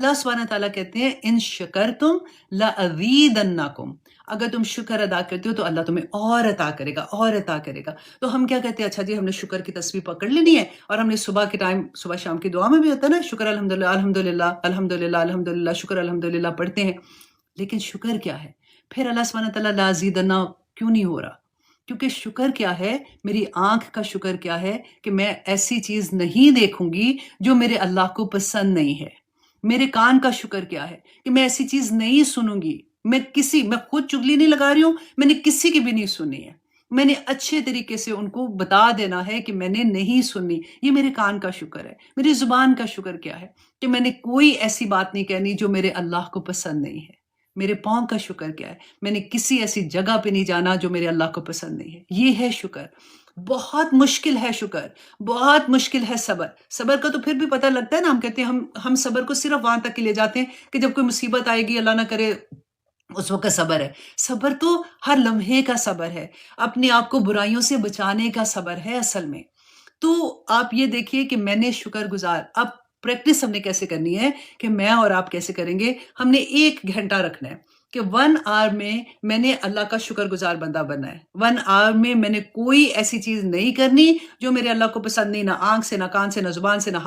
اللہ سبحانہ تعالیٰ کہتے ہیں ان شکرتم لازیدنکم، اگر تم شکر ادا کرتے ہو تو اللہ تمہیں اور عطا کرے گا، اور عطا کرے گا۔ تو ہم کیا کہتے ہیں، اچھا جی ہم نے شکر کی تسبیح پکڑ لینی ہے، اور ہم نے صبح کے ٹائم، صبح شام کی دعا میں بھی ہوتا ہے نا، شکر الحمدللہ الحمدللہ الحمدللہ الحمدللہ شکر الحمدللہ پڑھتے ہیں، لیکن شکر کیا ہے؟ پھر اللہ سبحانہ تعالیٰ لازیدنا کیوں نہیں ہو رہا؟ کیونکہ شکر کیا ہے؟ میری آنکھ کا شکر کیا ہے کہ میں ایسی چیز نہیں دیکھوں گی جو میرے اللہ کو پسند نہیں ہے۔ میرے کان کا شکر کیا ہے کہ میں ایسی چیز نہیں سنوں گی، میں خود چگلی نہیں لگا رہی ہوں، میں نے کسی کی بھی نہیں سنی ہے، میں نے اچھے طریقے سے ان کو بتا دینا ہے کہ میں نے نہیں سنی، یہ میرے کان کا شکر ہے۔ میری زبان کا شکر کیا ہے کہ میں نے کوئی ایسی بات نہیں کہنی جو میرے اللہ کو پسند نہیں ہے۔ میرے پاؤں کا شکر کیا ہے؟ میں نے کسی ایسی جگہ پہ نہیں جانا جو میرے اللہ کو پسند نہیں ہے۔ یہ ہے شکر۔ بہت مشکل ہے شکر، بہت مشکل ہے صبر۔ صبر کا تو پھر بھی پتہ لگتا ہے نا، ہم کہتے ہیں ہم صبر کو صرف وہاں تک کے لے جاتے ہیں کہ جب کوئی مصیبت آئے گی، اللہ نہ کرے، اس وقت صبر ہے۔ صبر تو ہر لمحے کا صبر ہے، اپنے آپ کو برائیوں سے بچانے کا صبر ہے اصل میں۔ تو آپ یہ دیکھیے کہ میں نے شکر گزار، اب پریکٹس ہم نے کیسے کرنی ہے کہ میں اور آپ کیسے کریں گے، ہم نے 1 گھنٹہ رکھنا ہے کہ 1 آور میں نے اللہ کا شکر گزار بندہ بننا ہے۔ 1 آور میں نے کوئی ایسی چیز نہیں کرنی جو میرے اللہ کو پسند نہیں، نہ آنکھ سے، نہ کان سے، نہ زبان سے، نہ